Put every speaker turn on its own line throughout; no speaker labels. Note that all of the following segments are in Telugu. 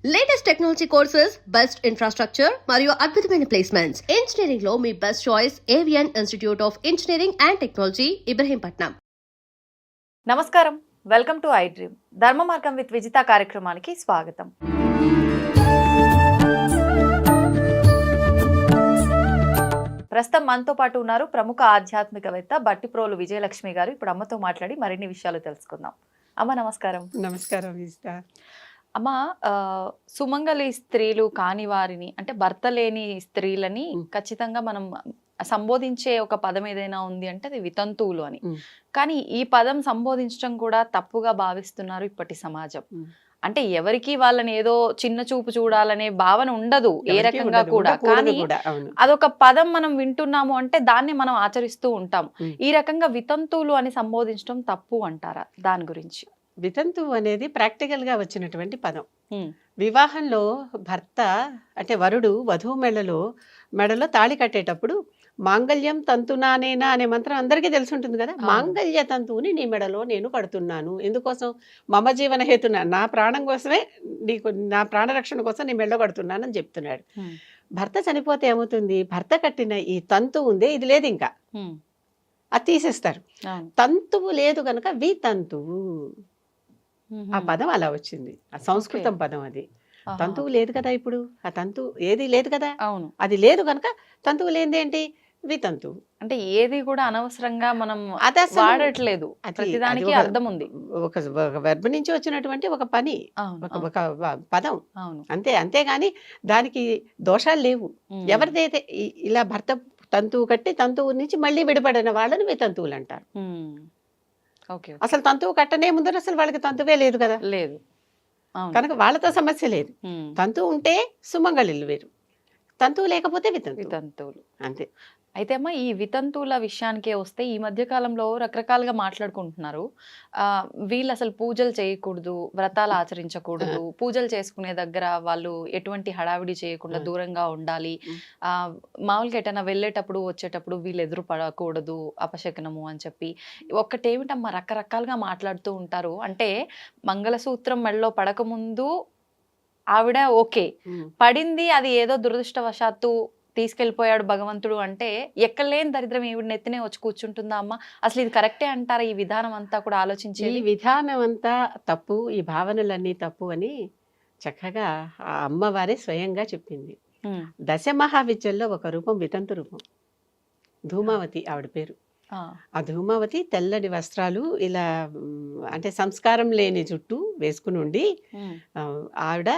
Latest technology courses, best infrastructure మరియు అద్భుతమైన ప్లేస్మెంట్స్. ఇంజనీరింగ్ లో మీ best choice Avian institute of engineering and technology, Ibrahimpatnam.
నమస్కారం, వెల్కమ్ టు ఐ డ్రీమ్. ధర్మ మార్గం విత్ విజిత కార్యక్రమానికి స్వాగతం. ప్రస్తుతం మనతో పాటు ఉన్నారు ప్రముఖ ఆధ్యాత్మికవేత్త బట్టిప్రోలు విజయలక్ష్మి గారు. ఇప్పుడు అమ్మతో మాట్లాడి మరిన్ని విషయాలు తెలుసుకుందాం. అమ్మ నమస్కారం.
నమస్కారం విజిత.
అమ్మ, సుమంగళి స్త్రీలు కాని వారిని, అంటే భర్త లేని స్త్రీలని ఖచ్చితంగా మనం సంబోధించే ఒక పదం ఏదైనా ఉంది అంటే అది వితంతువులు అని. కానీ ఈ పదం సంబోధించడం కూడా తప్పుగా భావిస్తున్నారు ఇప్పటి సమాజం. అంటే ఎవరికి వాళ్ళని ఏదో చిన్న చూపు చూడాలనే భావన ఉండదు ఏ రకంగా కూడా. కానీ అదొక పదం మనం వింటున్నాము అంటే దాన్ని మనం ఆచరిస్తూ ఉంటాం. ఈ రకంగా వితంతువులు అని సంబోధించడం తప్పు అంటారా? దాని గురించి.
వితంతువు అనేది ప్రాక్టికల్ గా వచ్చినటువంటి పదం. వివాహంలో భర్త అంటే వరుడు వధువు మెడలో తాళి కట్టేటప్పుడు మాంగళ్యం తంతునానేనా అనే మంత్రం అందరికీ తెలిసి ఉంటుంది కదా. మాంగళ్య తంతువుని నీ మెడలో నేను కడుతున్నాను. ఎందుకోసం? మమ జీవన హేతున, నా ప్రాణం కోసమే, నీకు నా ప్రాణరక్షణ కోసం నీ మెడలో కడుతున్నాను అని చెప్తున్నాడు. భర్త చనిపోతే ఏమవుతుంది? భర్త కట్టిన ఈ తంతువు ఉందే, ఇది లేదు, ఇంకా అది తీసేస్తారు. తంతువు లేదు కనుక వితంతువు. ఆ పదం అలా వచ్చింది, ఆ సంస్కృతం పదం అది. తంతువు లేదు కదా, ఇప్పుడు ఆ తంతు ఏది లేదు కదా, అది లేదు కనుక తంతువు లేదేంటి? వితంతువు.
అంటే ఏది కూడా అనవసరంగా మనం వాడట్లేదు, ప్రతిదానికి అర్థం ఉంది.
ఒక వెర్బ్ నుంచి వచ్చినటువంటి ఒక పని, ఒక పదం అంతే. అంతేగాని దానికి దోషాలు లేవు. ఎవరిదైతే ఇలా భర్త తంతువు కట్టి తంతువు నుంచి మళ్ళీ విడిపడిన వాళ్ళని వితంతువులు అంటారు. అసలు తంతువు కట్టనే ముందర అసలు వాళ్ళకి తంతువే లేదు కదా,
లేదు
కనుక వాళ్ళతో సమస్య లేదు. తంతువు ఉంటే సుమంగళిలు వేరు, తంతువు లేకపోతే వితంతువులు అంతే.
అయితే అమ్మ, ఈ వితంతువుల విషయానికే వస్తే ఈ మధ్య కాలంలో రకరకాలుగా మాట్లాడుకుంటున్నారు. వీళ్ళు అసలు పూజలు చేయకూడదు, వ్రతాలు ఆచరించకూడదు, పూజలు చేసుకునే దగ్గర వాళ్ళు ఎటువంటి హడావిడి చేయకుండా దూరంగా ఉండాలి, మామూలుగా ఎటైనా వెళ్ళేటప్పుడు వచ్చేటప్పుడు వీళ్ళు ఎదురు పడకూడదు, అపశకనము అని చెప్పి ఒక్కటేమిటమ్మా రకరకాలుగా మాట్లాడుతూ ఉంటారు. అంటే మంగళసూత్రం మెడలో పడకముందు ఆవిడ ఓకే, పడింది అది ఏదో దురదృష్టవశాత్తు తీసుకెళ్ళిపోయాడు భగవంతుడు అంటే ఎక్కలేని దరిద్రం ఈవిడ నెత్తినే వచ్చి కూర్చుంటుందా అమ్మ? అసలు ఇది కరెక్టే అంటారా? ఈ విధానం అంతా కూడా ఆలోచించి,
ఈ విధానం అంతా తప్పు, ఈ భావనలన్నీ తప్పు అని చక్కగా ఆ అమ్మవారే స్వయంగా చెప్పింది. దశమహావిద్యల్లో ఒక రూపం వితంతు రూపం, ధూమావతి ఆవిడ పేరు. ఆ ధూమావతి తెల్లని వస్త్రాలు ఇలా, అంటే సంస్కారం లేని జుట్టు వేసుకుని ఉండి ఆవిడ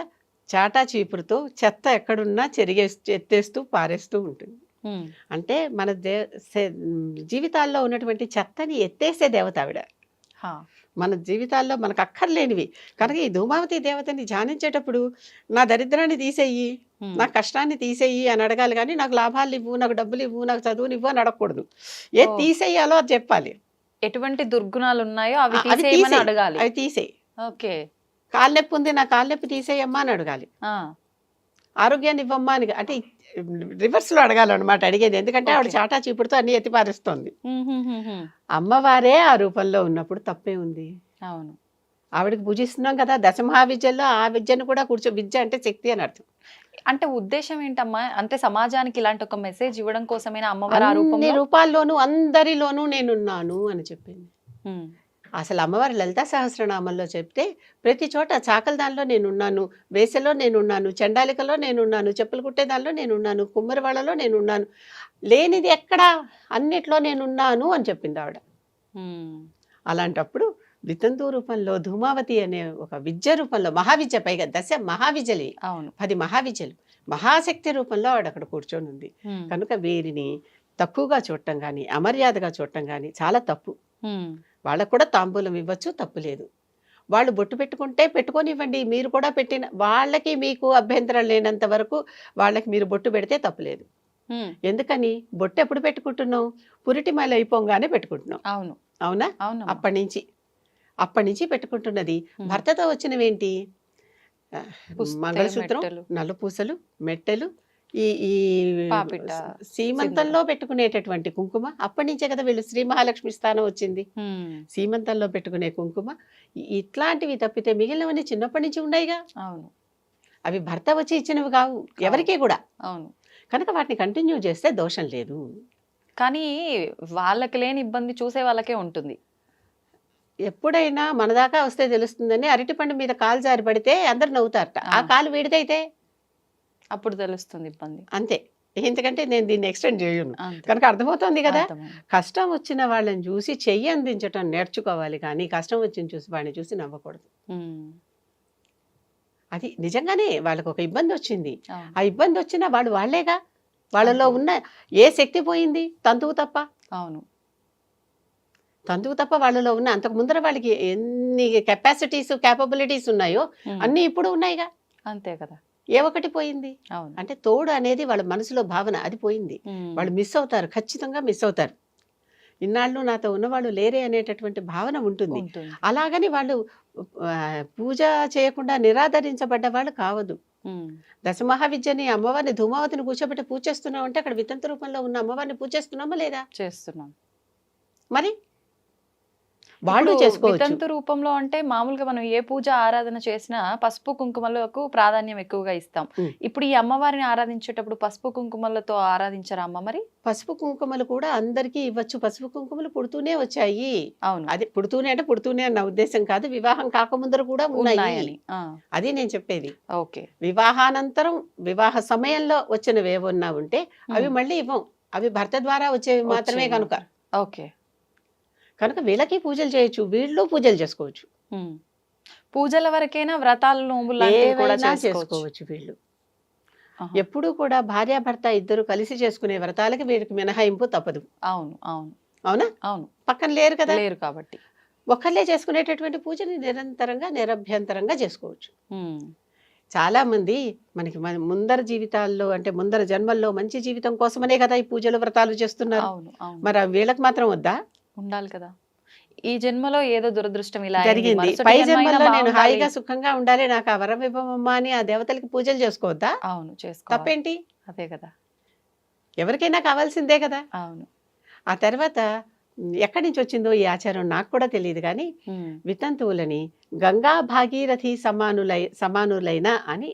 చాటా చీపురుతో చెత్త ఎక్కడున్నా ఎత్తేస్తూ పారేస్తూ ఉంటుంది. అంటే మన జీవితాల్లో ఉన్నటువంటి చెత్తని ఎత్తేసే దేవత ఆవిడ. మన జీవితాల్లో మనకు అక్కర్లేనివి కనుక ఈ ధూమావతి దేవతని ధ్యానించేటప్పుడు నా దరిద్రాన్ని తీసేయి, నా కష్టాన్ని తీసేయి అని అడగాలి. కానీ నాకు లాభాలు ఇవ్వు, నాకు డబ్బులు ఇవ్వు, నాకు చదువుని ఇవ్వు అని అడగకూడదు. ఏది తీసేయాలో అది చెప్పాలి.
ఎటువంటి దుర్గుణాలు ఉన్నాయో అవి అడగాలి,
అవి తీసేయి.
ఓకే.
కాలు నొప్పి ఉంది, నా కాలు నొప్పి తీసేయమ్మా అని అడగాలి. ఆరోగ్యాన్ని ఇవ్వమ్మా అని, అంటే రివర్స్ లో అడగాలన్నమాట అడిగేది. ఎందుకంటే ఆవిడ చాటా చీపుడుతో అన్ని ఎత్తిపారేస్తోంది. అమ్మవారే ఆ రూపంలో ఉన్నప్పుడు తప్పే ఉంది.
అవును,
ఆవిడకి పూజిస్తున్నాం కదా. దశమహావిద్యల్లో ఆ విద్యను కూడా విద్య అంటే శక్తి అని అర్థం.
అంటే ఉద్దేశం ఏంటమ్మా? అంటే సమాజానికి ఇలాంటి ఒక మెసేజ్ ఇవ్వడం కోసమైనా అమ్మవారు
అన్ని రూపాల్లోనూ అందరిలోనూ నేనున్నాను అని చెప్పింది. అసలు అమ్మవారి లలితా సహస్రనామంలో చెప్తే ప్రతి చోట చాకల దానిలో నేనున్నాను, వేసలో నేనున్నాను, చండాలికలో నేనున్నాను, చెప్పులు కుట్టే దానిలో నేనున్నాను, కుమ్మరి వాళ్ళలో నేనున్నాను, లేనిది ఎక్కడా అన్నిట్లో నేనున్నాను అని చెప్పింది ఆవిడ. అలాంటప్పుడు వితంతు రూపంలో ధూమావతి అనే ఒక విద్య రూపంలో, మహావిద్య, పైగా దశ మహావిద్యలు, 10 మహావిద్యలు, మహాశక్తి రూపంలో ఆవిడ అక్కడ కూర్చొని ఉంది. కనుక వీరిని తక్కువగా చూడటం కానీ, అమర్యాదగా చూడటం కానీ చాలా తప్పు. వాళ్ళకు కూడా తాంబూలం ఇవ్వచ్చు, తప్పు లేదు. వాళ్ళు బొట్టు పెట్టుకుంటే పెట్టుకొనివ్వండి, మీరు కూడా పెట్టిన వాళ్ళకి మీకు అభ్యంతరం లేనంత వరకు వాళ్ళకి మీరు బొట్టు పెడితే తప్పులేదు. ఎందుకని? బొట్టు ఎప్పుడు పెట్టుకుంటున్నాం? పురిటి మళ్ళీ అయిపోగానే పెట్టుకుంటున్నాం. అవునా? అప్పటి నుంచి పెట్టుకుంటున్నది. భర్తతో వచ్చినవేంటి? మంగళసూత్రం, నల్లపూసలు, మెట్టెలు, ఈ సీమంతంలో పెట్టుకునేటటువంటి కుంకుమ. అప్పటి నుంచే కదా వీళ్ళు శ్రీ మహాలక్ష్మి స్థానం వచ్చింది. సీమంతంలో పెట్టుకునే కుంకుమ ఇట్లాంటివి తప్పితే మిగిలినవన్నీ చిన్నప్పటి నుంచి ఉన్నాయిగా.
అవును.
అవి భర్త వచ్చి ఇచ్చినవి కావు ఎవరికీ కూడా.
అవును.
కనుక వాటిని కంటిన్యూ చేస్తే దోషం లేదు.
కానీ వాళ్ళకి లేని ఇబ్బంది చూసే వాళ్ళకే ఉంటుంది.
ఎప్పుడైనా మన దాకా వస్తే తెలుస్తుందని అరటిపండు మీద కాలు జారి పడితే అందరు నవ్వుతారట. ఆ కాలు వీడిదైతే
అప్పుడు తెలుస్తుంది ఇబ్బంది.
అంతే. ఎందుకంటే నేను దీన్ని ఎక్స్టెండ్ చేయను
అంతే.
కనుక అర్థమవుతుంది కదా.
అర్థమైంది.
కష్టం వచ్చిన వాళ్ళని చూసి చెయ్యి అందించటం నేర్చుకోవాలి, కానీ కష్టం వచ్చిన చూసి వాడిని చూసి నవ్వకూడదు.
ఉమ్.
అది నిజంగానే వాళ్ళకు ఒక ఇబ్బంది వచ్చింది.
అవును.
ఆ ఇబ్బంది వచ్చినా వాళ్ళు వాళ్ళేగా. వాళ్ళలో ఉన్న ఏ శక్తి పోయింది? తంతువు తప్ప.
అవును.
తంతువు తప్ప వాళ్ళలో ఉన్న అంతకు ముందర వాళ్ళకి ఎన్ని కెపాసిటీస్ క్యాపబిలిటీస్ ఉన్నాయో
ఉమ్.
అన్ని ఇప్పుడు ఉన్నాయిగా.
అంతే కదా.
ఏ ఒకటి పోయింది
అవును.
అంటే తోడు అనేది వాళ్ళ మనసులో భావన అది పోయింది.
ఉమ్.
వాళ్ళు మిస్ అవుతారు, ఖచ్చితంగా మిస్ అవుతారు. ఇన్నాళ్ళు నాతో ఉన్నవాళ్ళు లేరే అనేటటువంటి భావన ఉంటుంది.
ఉంటుంది.
అలాగని వాళ్ళు పూజ చేయకుండా నిరాదరించబడ్డ వాళ్ళు కావద్దు.
ఉమ్.
దశమహావిద్యని అమ్మవారిని ధూమావతిని కూర్చోబెట్టి పూజ చేస్తున్నాం అంటే అక్కడ వితంతు రూపంలో ఉన్న అమ్మవారిని పూజ చేస్తున్నామా లేదా?
చేస్తున్నాం.
మరి వాళ్ళు
ఇప్పుడు
చేసుకోవచ్చు.
వితంతు రూపంలో అంటే మామూలుగా మనం ఏ పూజ ఆరాధన చేసినా పసుపు కుంకుమలకు ప్రాధాన్యం ఎక్కువగా ఇస్తాం.
ఉమ్.
ఇప్పుడు ఈ అమ్మవారిని ఆరాధించేటప్పుడు పసుపు కుంకుమలతో ఆరాధించరా అమ్మ మరి?
పసుపు కుంకుమలు కూడా అందరికీ ఇవ్వచ్చు. పసుపు కుంకుమలు పుడుతూనే వచ్చాయి.
అవును.
అది పుడుతూనే అంటే పుడుతూనే అన్న ఉద్దేశం కాదు, వివాహం కాకముందర కూడా ఉన్నాయి.
ఉన్నాయని.
అది నేను చెప్పేది.
ఓకే.
వివాహానంతరం వివాహ సమయంలో వచ్చినవి ఏమన్నా ఉంటే అవి మళ్ళీ ఇవ్వం. అవి భర్త ద్వారా వచ్చేవి మాత్రమే కనుక.
ఓకే.
కనుక వీళ్ళకి పూజలు చేయొచ్చు, వీళ్ళు పూజలు చేసుకోవచ్చు.
ఉమ్. పూజల వరకైనా వ్రతాలు నోములు లాంటివి కూడా
ఏవైనా
చేసుకోవచ్చు.
చేసుకోవచ్చు వీళ్ళు.
ఆహా.
ఎప్పుడూ కూడా భార్యాభర్త ఇద్దరు కలిసి చేసుకునే వ్రతాలకి వీరికి మినహాయింపు తప్పదు.
అవును. అవును.
అవునా?
అవును.
పక్కన లేరు కదా.
లేరు కాబట్టి.
ఒక్కళ్ళే చేసుకునేటటువంటి పూజని నిరంతరంగా నిరభ్యంతరంగా చేసుకోవచ్చు.
ఉమ్.
చాలా మంది మనకి ముందర జీవితాల్లో అంటే ముందర జన్మల్లో మంచి జీవితం కోసమనే కదా ఈ పూజలు వ్రతాలు చేస్తున్నారు.
అవును. అవును.
మరి అవి వీళ్ళకి మాత్రం వద్దా?
ఉండాలి కదా. ఈ జన్మలో ఏదో దురదృష్టం ఇలా అయింది,
జరిగింది,
మరుసటి
పై
జన్మ అయినా
జన్మల్లో నేను
బాగుండాలి.
హాయిగా సుఖంగా ఉండాలి, నాకు ఆ వరం ఇవ్వమమ్మా అని ఆ దేవతలకి పూజలు చేసుకోవద్దా?
అవును. చేసుకోవాలి.
తప్పేంటి?
అదే కదా.
ఎవరికైనా కావాల్సిందే కదా.
అవును.
ఆ తర్వాత ఎక్కడి నుంచి వచ్చిందో ఈ ఆచారం నాకు కూడా తెలియదు, కానీ
ఉమ్.
వితంతువులని గంగా భాగీరథి సమానులైన అని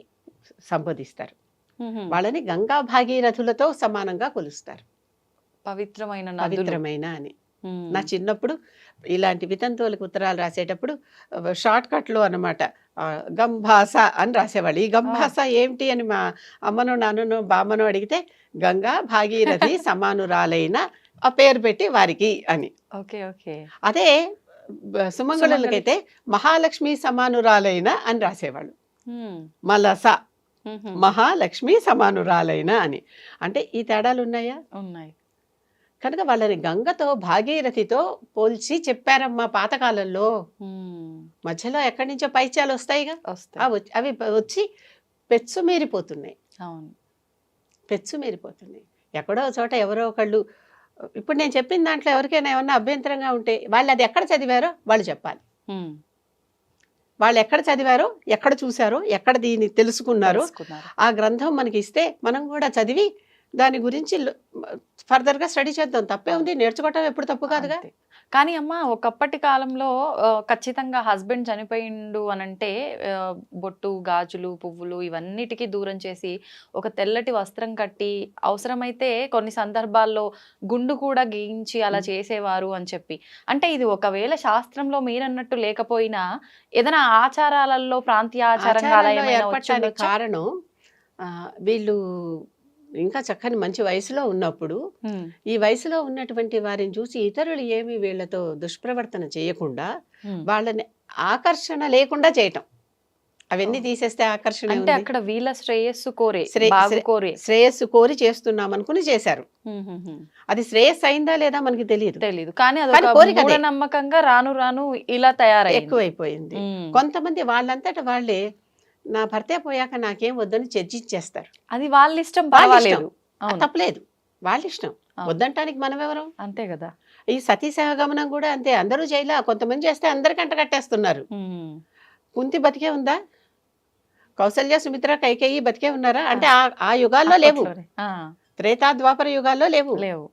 సంబోధిస్తారు.
ఉహుం.
వాళ్ళని గంగా భాగీరథులతో సమానంగా కొలుస్తారు.
పవిత్రమైన నదులు.
పవిత్రమైన అని.
ఉమ్.
నా చిన్నప్పుడు ఇలాంటి వితంతువులకు ఉత్తరాలు రాసేటప్పుడు షార్ట్ కట్లో అనమాట గంభాస అని రాసేవాళ్ళు. ఈ గంభాస ఏమిటి అని మా అమ్మను నాన్నను బామ్మను అడిగితే గంగా భాగీరథి సమానురాలైన ఆ పేరు పెట్టి వారికి అని.
ఓకే. ఓకే.
అదే సుమంగళులకైతే మహాలక్ష్మి సమానురాలైన అని రాసేవాళ్ళు.
ఉమ్.
మలస
ఉహుం.
మహాలక్ష్మి సమానురాలైన అని. అంటే ఈ తేడాలు ఉన్నాయా?
ఉన్నాయి.
కనుక వాళ్ళని గంగతో భాగీరథితో పోల్చి చెప్పారమ్మా పాతకాలంలో.
ఉమ్.
మధ్యలో ఎక్కడి నుంచో పైత్యాలు వస్తాయిగా,
వస్తాయి.
అవి వచ్చి పెచ్చు మీరిపోతున్నాయి.
అవును.
పెచ్చు మీరిపోతున్నాయి. ఎక్కడో చోట ఎవరో ఒకళ్ళు, ఇప్పుడు నేను చెప్పిన దాంట్లో ఎవరికైనా ఏమన్నా అభ్యంతరంగా ఉంటే వాళ్ళు అది ఎక్కడ చదివారో వాళ్ళు చెప్పాలి.
ఉమ్.
వాళ్ళు ఎక్కడ చదివారో, ఎక్కడ చూసారో, ఎక్కడ దీన్ని తెలుసుకున్నారో
తెలుసుకున్నారు.
ఆ గ్రంథం మనకి ఇస్తే మనం కూడా చదివి దాని గురించి ఫర్దర్గా స్టడీ చేద్దాం. తప్పే ఉంది, నేర్చుకోవటం ఎప్పుడు తప్పు కాదుగా.
అంతే. కానీ అమ్మ ఒకప్పటి కాలంలో ఖచ్చితంగా హస్బెండ్ చనిపోయిండు అనంటే బొట్టు, గాజులు, పువ్వులు ఇవన్నిటికీ దూరం చేసి ఒక తెల్లటి వస్త్రం కట్టి అవసరమైతే కొన్ని సందర్భాల్లో గుండు కూడా గీయించి అలా చేసేవారు అని చెప్పి. అంటే ఇది ఒకవేళ శాస్త్రంలో మీరన్నట్టు లేకపోయినా ఏదైనా ఆచారాలలో ప్రాంతీయ ఆచారంగా అలా
ఆచారంలో
ఏమైనా
ఏర్పడటానికి
వచ్చుండొచ్చా?
కారణం వీళ్ళు ఇంకా చక్కని మంచి వయసులో ఉన్నప్పుడు
ఉమ్.
ఈ వయసులో ఉన్నటువంటి వారిని చూసి ఇతరులు ఏమి వీళ్ళతో దుష్ప్రవర్తన చేయకుండా
ఉమ్.
వాళ్ళని ఆకర్షణ లేకుండా చేయటం. అవన్నీ తీసేస్తే ఆకర్షణ
అంటే
ఉంది.
అక్కడ వీళ్ళ శ్రేయస్సు కోరే,
శ్రే-
బాగు
శ్రే-
కోరే.
శ్రేయస్సు కోరి చేస్తున్నాం అనుకుని చేశారు.
ఉహుహుం.
అది శ్రేయస్సు అయిందా లేదా మనకి తెలియదు.
తెలీదు. కానీ
కానీ
అదొక
కోరిక అదే.
మూఢనమ్మకంగా రాను రాను ఇలా తయారైంది.
ఎక్కువైపోయింది.
ఉమ్.
కొంతమంది వాళ్ళంతట వాళ్ళే నా భర్తే పోయాక నాకేం వద్దని చర్చించేస్తారు.
అది వాళ్ళ ఇష్టం,
వాళ్ళ
పర్వాలేదు.
ఇష్టం.
అవును.
తప్పలేదు, వాళ్ళ ఇష్టం.
అవును.
వద్దంటానికి మనం ఎవరం?
అంతే కదా.
ఈ సతీ సహగమనం కూడా అంతే. అందరూ జైలా, కొంతమంది చేస్తే అందరికంట కట్టేస్తున్నారు.
ఉమ్.
కుంతి బతికే ఉందా? కౌసల్య, సుమిత్ర, కైకేయి బతికే ఉన్నారా? అంటే ఆ యుగాల్లో లేవు.
అప్పట్లోనే. ఆ,
త్రేతా ద్వాపర యుగాల్లో లేవు.
లేవు.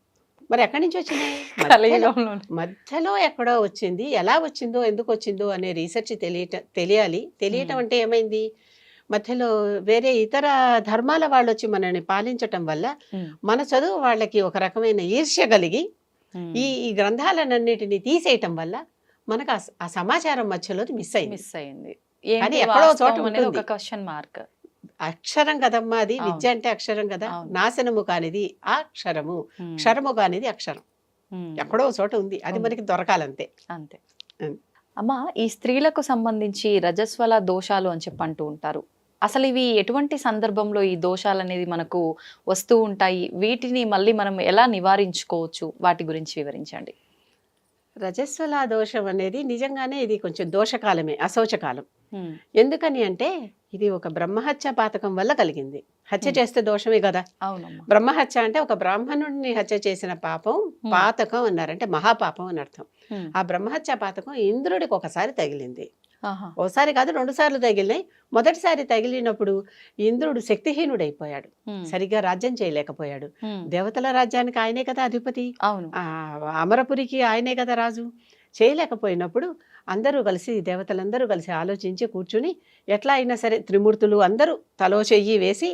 మరి ఎక్కడి నుంచి వచ్చినాయి? మధ్యలో
కలియుగంలోనే.
మధ్యలో ఎక్కడో వచ్చింది. ఎలా వచ్చిందో, ఎందుకు వచ్చిందో అనే రీసెర్చ్ తెలియాలి. తెలియటం అంటే ఏమైంది? మధ్యలో వేరే ఇతర ధర్మాల వాళ్ళు వచ్చి మనల్ని పాలించటం వల్ల
ఉమ్,
మన చదువు వాళ్ళకి ఒక రకమైన ఈర్ష్య కలిగి
ఉమ్.
ఈ గ్రంథాలన్నిటిని తీసేయటం వల్ల మనకు ఆ సమాచారం మధ్యలో మిస్ అయింది.
మిస్ అయింది.
కానీ
ఏంటి
ఎక్కడో చోట
వాస్తవం అనేది
ఉంటుంది.
ఒక క్వశ్చన్ మార్క్.
అక్షరం కదమ్మా అది,
అవును.
విద్య అంటే అక్షరం కదా.
అవును.
నాశనము కానిది ఆ క్షరము, క్షరము కానిది అక్షరం. ఎక్కడో చోట ఉంది, అది
ఉంది.
మనకి దొరకాలంతే.
అంతే.
ఉమ్.
అమ్మా, ఈ స్త్రీలకు సంబంధించి రజస్వల దోషాలు అని చెప్పి అంటూ ఉంటారు. అసలు ఇవి ఎటువంటి సందర్భంలో ఈ దోషాలు అనేది మనకు వస్తూ ఉంటాయి? వీటిని మళ్ళీ మనం ఎలా నివారించుకోవచ్చు? వాటి గురించి వివరించండి.
రజస్వల దోషం అనేది నిజంగానే ఇది కొంచెం దోషకాలమే, అశౌచకాలం.
ఉమ్,
ఎందుకని అంటే ఇది ఒక బ్రహ్మహత్య పాతకం వల్ల కలిగింది. హత్య
Hmm.
చేస్తే దోషమే కదా.
అవునమ్మా.
బ్రహ్మహత్య అంటే ఒక బ్రాహ్మణుడిని హత్య చేసిన పాపం పాతకం అన్నారంటే మహాపాపం అని అర్థం.
ఉమ్,
ఆ బ్రహ్మహత్య పాతకం ఇంద్రుడికి ఒకసారి తగిలింది.
ఆహా.
ఓసారి కాదు, 2 సార్లు తగిలినాయి. మొదటిసారి తగిలినప్పుడు ఇంద్రుడు శక్తిహీనుడైపోయాడు,
ఉమ్,
సరిగ్గా రాజ్యం చేయలేకపోయాడు.
ఉమ్,
దేవతల రాజ్యానికి ఆయనే కదా అధిపతి,
అవును.
ఆ అమరపురికి ఆయనే కదా రాజు. చేయలేకపోయినప్పుడు అందరూ కలిసి, దేవతలందరూ కలిసి ఆలోచించి కూర్చుని ఎట్లా అయినా సరే త్రిమూర్తులు అందరూ తలో చెయ్యి వేసి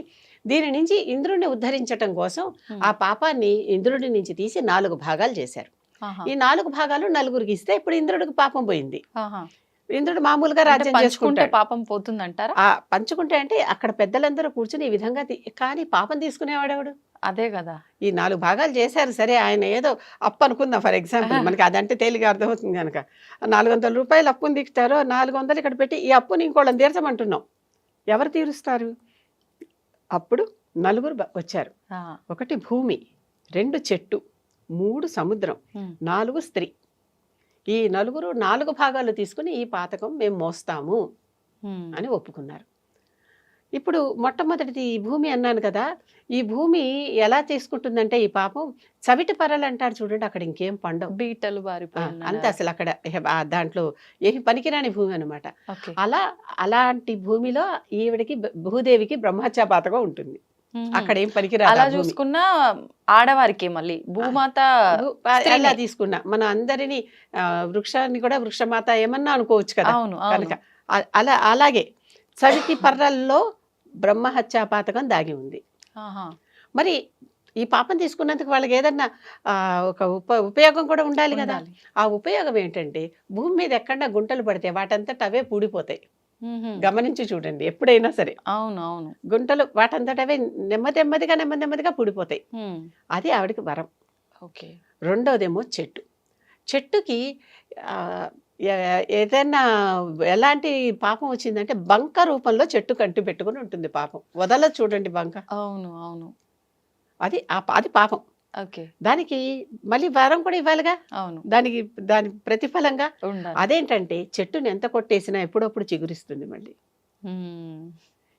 దీని నుంచి ఇంద్రుడిని ఉద్ధరించటం కోసం
ఉమ్,
ఆ పాపాన్ని ఇంద్రుడి నుంచి తీసి 4 భాగాలు చేశారు.
ఆహా.
ఈ 4 భాగాలు నలుగురికి ఇస్తే ఇప్పుడు ఇంద్రుడికి పాపం పోయింది.
ఆహా.
ఇంద్రుడు మామూలుగా
అంటే
రాజ్యం
పంచుకుంటే
చేసుకుంటాడు.
పాపం పోతుందంటారా?
ఆ పంచుకుంటే అంటే అక్కడ పెద్దలందరూ కూర్చుని ఈ విధంగా కానీ పాపం తీసుకునేవాడెవడు?
అదే కదా.
ఈ 4 భాగాలు చేశారు సరే, ఆయన ఏదో అప్పు అనుకుందాం ఫర్ ఎగ్జాంపుల్, మనకి అదంటే తేలిగా అర్థమవుతుంది కనుక. 400 రూపాయలు అప్పుని దిగుతారో 400 ఇక్కడ పెట్టి ఈ అప్పుని ఇంకోళ్ళని తీర్చమంటున్నాం. ఎవరు తీరుస్తారు? అప్పుడు నలుగురు వచ్చారు.
ఆ,
1 భూమి, 2 చెట్టు, 3 సముద్రం,
ఉమ్,
4 స్త్రీ. ఈ నలుగురు 4 భాగాలు తీసుకుని ఈ పాతకం మేము మోస్తాము
ఉమ్,
అని ఒప్పుకున్నారు. ఇప్పుడు మొట్టమొదటిది ఈ భూమి అన్నాను కదా. ఈ భూమి ఎలా తీసుకుంటుందంటే ఈ పాపం చవిటి పరలు అంటారు చూడండి, అక్కడ ఇంకేం పండవు.
బీటలు
అంతే
బారిపోయిన.
అసలు అక్కడ దాంట్లో ఏమి పనికిరాని భూమి అనమాట.
ఓకే.
అలాంటి భూమిలో ఈవిడికి భూదేవికి బ్రహ్మహత్యా పాతకం ఉంటుంది.
ఉమ్,
అక్కడ ఏం పనికిరాదు
అలా
ఆ భూమి.
చూసుకున్నా ఆడవారికి మళ్ళీ భూమాత స్త్రీనే.
ఎలా తీసుకున్నా మన అందరినీ వృక్షాన్ని కూడా వృక్షమాత ఏమన్నా అనుకోవచ్చు కదా.
అవును,
కనుక
అవును.
అలాగే చవిటి పర్రల్లో బ్రహ్మహత్యా పాతకం దాగి ఉంది.
ఆహా.
మరి ఈ పాపం తీసుకున్నందుకు వాళ్ళకి ఏదన్నా ఒక ఉపయోగం కూడా ఉండాలి కదా.
ఉండాలి.
ఆ ఉపయోగం ఏంటంటే భూమి మీద ఎక్కడన్నా గుంటలు పడితే వాటంతట అవే పూడిపోతాయి.
ఉహుం.
గమనించి చూడండి ఎప్పుడైనా సరే,
అవును, అవును.
గుంటలు వాటంతట అవే నెమ్మదిగా పూడిపోతాయి.
ఉమ్,
అది ఆవిడకి వరం.
ఓకే.
రెండోదేమో చెట్టుకి ఆ, ఏదైనా ఎలాంటి పాపం వచ్చిందంటే బంక రూపంలో చెట్టు కంటి పెట్టుకుని ఉంటుంది పాపం. వదలదు చూడండి బంక.
అవును, అవును.
అది పాపం.
ఓకే.
దానికి మళ్ళీ వరం కూడా ఇవ్వాలిగా,
అవును,
దాని ప్రతిఫలంగా.
ఉండాలి.
అదేంటంటే చెట్టుని ఎంత కొట్టేసినా ఎప్పుడప్పుడు చిగురిస్తుంది మళ్ళీ.
ఉమ్,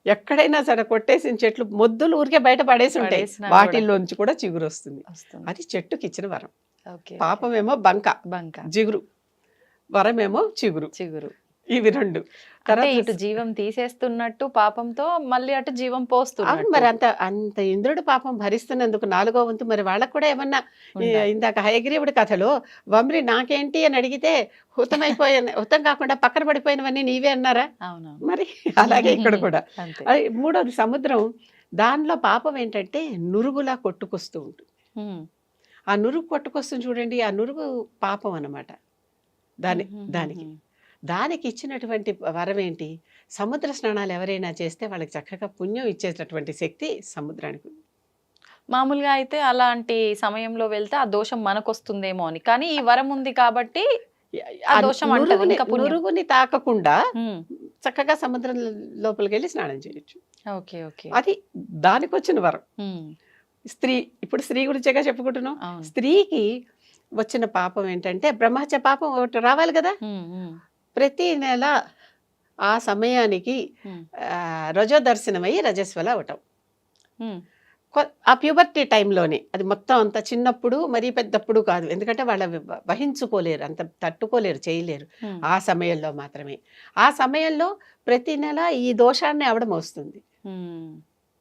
ఎక్కడైనా సరే కొట్టేసిన చెట్లు మొద్దులు ఊరికే బయట పడేసి ఉంటాయి,
పడేసినా కూడా.
వాటిల్లోంచి కూడా చిగురు వస్తుంది.
వస్తుంది.
అది చెట్టుకి ఇచ్చిన వరం.
ఓకే.
పాపమేమో బంక,
బంక,
జిగురు. వరమేమో చిగురు.
చిగురు.
ఇవి 2.
అంటే ఇటు జీవం తీసేస్తున్నట్టు పాపంతో, మళ్ళీ అటు జీవం
అవును,
పోస్తున్నట్టు
మరి అంత ఇంద్రుడు పాపం భరిస్తున్నందుకు 4వ వంతు మరి వాళ్ళకు కూడా ఏమన్నా
ఉండాలి.
ఇందాక హయగ్రీవుడి కథలో వంబ్రి నాకేంటి అని అడిగితే హుతం కాకుండా పక్కన పడిపోయినవన్నీ నీవే అన్నారా?
అవును.
మరి అలాగే ఇక్కడ కూడా.
అంతే.
అది 3వది సముద్రం. దానిలో పాపం ఏంటంటే నురుగులా కొట్టుకొస్తూ ఉంటుంది.
ఉమ్,
ఆ నురుగు కొట్టుకొస్తుంది చూడండి, ఆ నురుగు పాపం అన్నమాట. దానికి
ఉమ్,
దానికి ఇచ్చినటువంటి వరం ఏంటి? సముద్ర స్నానాలు ఎవరైనా చేస్తే వాళ్ళకి చక్కగా పుణ్యం ఇచ్చేటటువంటి శక్తి సముద్రానికి ఉంది.
మామూలుగా అయితే అలాంటి సమయంలో వెళ్తే ఆ దోషం మనకొస్తుందేమో అని, కానీ ఈ వరం ఉంది కాబట్టి ఆ దోషం అంటది, ఇంకా పుణ్యం.
నురుగుని తాకకుండా
ఉమ్,
చక్కగా సముద్రం లోపలికి వెళ్ళి స్నానం చేయొచ్చు.
Okay, okay.
అది దానికి వచ్చిన వరం.
ఉమ్,
ఇప్పుడు స్త్రీ గురించేగా చెప్పుకుంటున్నాం.
అవును.
స్త్రీకి వచ్చిన పాపం ఏంటంటే బ్రహ్మహత్య పాపం ఒకటి రావాలి కదా.
ఉమ్, ఉమ్,
ప్రతి నెల ఆ సమయానికి
ఉమ్,
రజో దర్శనమయ్యి రజస్వల అవటం.
ఉమ్,
ఆ ప్యూబర్టీ టైంలోనే, అది మొత్తం అంత చిన్నప్పుడు మరీ పెద్దప్పుడు కాదు, ఎందుకంటే వాళ్ళ వహించుకోలేరు, అంత తట్టుకోలేరు, చేయలేరు.
ఉమ్,
ఆ సమయంలో మాత్రమే. ఆ సమయంలో ప్రతి నెల ఈ దోషాన్ని ఆవిడ మోస్తుంది.
ఉమ్,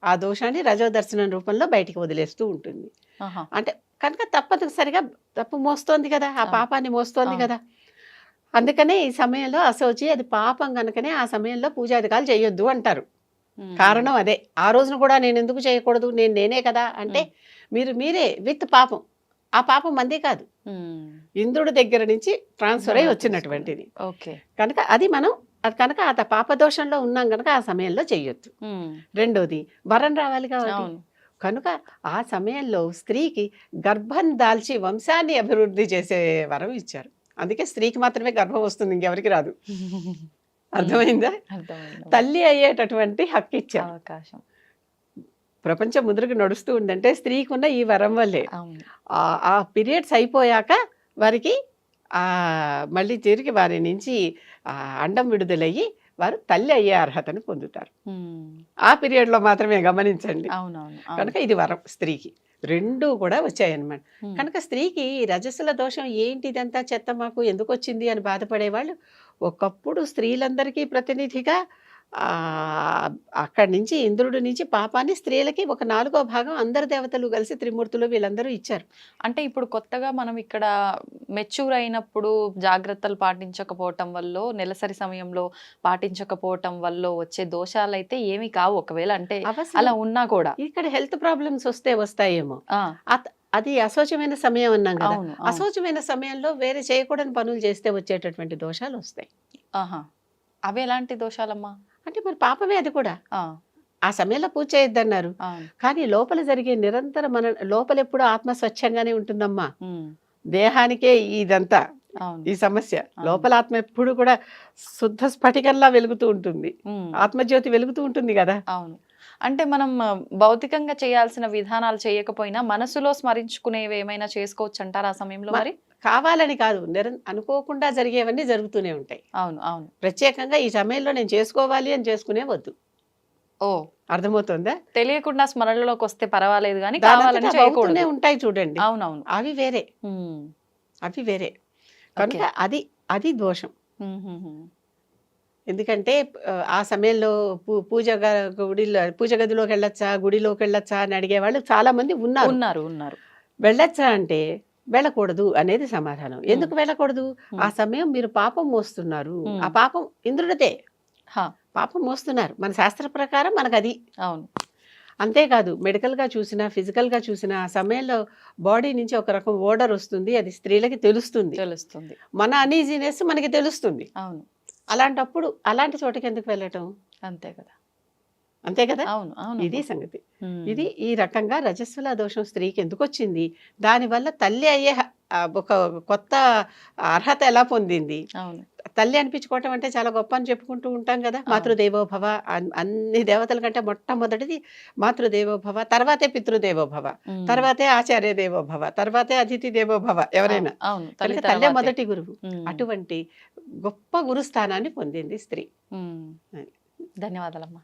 ఆ దోషాన్ని రజో దర్శనం రూపంలో బయటికి వదిలేస్తూ ఉంటుంది.
ఆహా.
అంటే కనుక తప్పనిసరిగా తప్పు మోస్తోంది కదా, ఆ
అవును.
పాపాన్ని మోస్తోంది
అవును.
కదా. అందుకనే ఈ సమయంలో అశౌచి, అది పాపం కనుకనే ఆ సమయంలో పూజాధికాలు చేయొద్దు అంటారు. కారణం అదే. ఆ రోజున కూడా నేను ఎందుకు చేయకూడదు, నేనే కదా అంటే మీరే విత్ పాపం. ఆ పాపం మంది కాదు, ఇంద్రుడి దగ్గర నుంచి ట్రాన్స్ఫర్ అయ్యి వచ్చినటువంటిది.
ఓకే.
కనుక అది కనుక ఆ పాపదోషంలో ఉన్నాం కనుక ఆ సమయంలో చెయ్యొద్దు. రెండోది వరం రావాలి కాబట్టి,
అవును.
కనుక ఆ సమయంలో స్త్రీకి గర్భం దాల్చి వంశాన్ని అభివృద్ధి చేసే వరం ఇచ్చారు. అందుకే స్త్రీకి మాత్రమే గర్భం వస్తుంది, ఇంకెవరికి రాదు. అర్థమైందా?
అర్థమైంది.
తల్లి అయ్యేటటువంటి హక్కు ఇచ్చారు.
అవకాశం.
ప్రపంచం ముందుకు నడుస్తూ ఉందంటే స్త్రీకి ఉన్న ఈ వరం వల్లే.
అవును.
ఆ పీరియడ్స్ అయిపోయాక వారికి మళ్ళీ తిరిగి వారి నుంచి అండం విడుదలయ్యి వారు తల్లి అయ్యే అర్హతను పొందుతారు. ఆ పీరియడ్లో మాత్రమే, గమనించండి.
అవునవును.
కనుక ఇది వరం స్త్రీకి. రెండూ కూడా వచ్చాయన్నమాట. కనుక స్త్రీకి రజస్సుల దోషం ఏంటి, ఇదంతా చెత్త మాకు ఎందుకు వచ్చింది అని బాధపడేవాళ్ళు ఒకప్పుడు స్త్రీలందరికీ ప్రతినిధిగా అక్కడి నుంచి ఇంద్రుడి నుంచి పాపాన్ని స్త్రీలకి ఒక 4వ భాగం అందరు దేవతలు కలిసి త్రిమూర్తులు వీళ్ళందరూ ఇచ్చారు.
అంటే ఇప్పుడు కొత్తగా మనం ఇక్కడ మెచ్యూర్ అయినప్పుడు జాగ్రత్తలు పాటించకపోవటం వల్ల, నెలసరి సమయంలో పాటించకపోవటం వల్ల వచ్చే దోషాలు అయితే ఏమీ కావు. ఒకవేళ అంటే అలా ఉన్నా కూడా
ఇక్కడ హెల్త్ ప్రాబ్లమ్స్ వస్తాయేమో. అది అశోచమైన సమయం అన్నాం కదా. అశోచమైన సమయంలో వేరే చేయకూడని పనులు చేస్తే వచ్చేటటువంటి దోషాలు వస్తాయి.
అవి ఎలాంటి దోషాలమ్మా?
అంటే మరి పాపమే అది కూడా. ఆ సమయంలో పూజ చేయొద్దన్నారు, కానీ లోపల జరిగే నిరంతరం మన లోపల ఎప్పుడు ఆత్మ స్వచ్ఛంగానే ఉంటుందమ్మా. దేహానికే ఇదంతా ఈ సమస్య. లోపల ఆత్మ ఎప్పుడు కూడా శుద్ధ స్ఫటికంలా వెలుగుతూ ఉంటుంది, ఆత్మజ్యోతి వెలుగుతూ ఉంటుంది కదా.
అవును. అంటే మనం భౌతికంగా చేయాల్సిన విధానాలు చేయకపోయినా మనసులో స్మరించుకునేవి ఏమైనా చేసుకోవచ్చు అంటారా ఆ సమయంలో? మరి
కావాలని కాదు, అనుకోకుండా జరిగేవన్నీ జరుగుతూనే ఉంటాయి.
అవును అవును.
ప్రత్యేకంగా ఈ సమయంలో నేను చేసుకోవాలి అని చేసుకునే వద్దు. అర్థమవుతుందా?
తెలియకుండా స్మరణలోకి వస్తే పర్వాలేదు, కానీ కావాలని చేయకూడదు.
ఉంటాయి చూడండి.
అవునవును.
అవి వేరే, అవి వేరే. కనుక అది దోషం. ఎందుకంటే ఆ సమయంలో పూజ గదిలోకి వెళ్ళొచ్చా, గుడిలోకి వెళ్ళొచ్చా అని అడిగేవాళ్ళు చాలా మంది ఉన్నారు. వెళ్ళొచ్చా అంటే వెళ్ళకూడదు అనేది సమాధానం. ఎందుకు వెళ్ళకూడదు? ఆ సమయం మీరు పాపం మోస్తున్నారు. ఆ పాపం ఇంద్రుడితే పాపం మోస్తున్నారు. మన శాస్త్ర ప్రకారం మనకు అది.
అవును.
అంతేకాదు, మెడికల్గా చూసినా ఫిజికల్గా చూసినా ఆ సమయంలో బాడీ నుంచి ఒక రకం ఓడర్ వస్తుంది, అది స్త్రీలకి తెలుస్తుంది. మన అనీజీనెస్ మనకి తెలుస్తుంది.
అవును.
అలాంటప్పుడు అలాంటి చోటకి ఎందుకు వెళ్ళటం? అంతే కదా. ఇది సంగతి. ఇది ఈ రకంగా రజస్వల దోషం స్త్రీకి ఎందుకు వచ్చింది, దానివల్ల తల్లి అయ్యే ఒక కొత్త అర్హత ఎలా పొందింది. తల్లి అనిపించుకోవటం అంటే చాలా గొప్ప అని చెప్పుకుంటూ ఉంటాం కదా. మాతృదేవోభవ, అన్ని దేవతల కంటే మొట్టమొదటిది మాతృదేవోభవ, తర్వాతే పితృదేవోభవ, తర్వాతే ఆచార్య దేవోభవ, తర్వాతే అతిథి దేవోభవ ఎవరైనా. తల్లి మొదటి గురువు. అటువంటి గొప్ప గురుస్థానాన్ని పొందింది స్త్రీ.
ధన్యవాదాలమ్మా.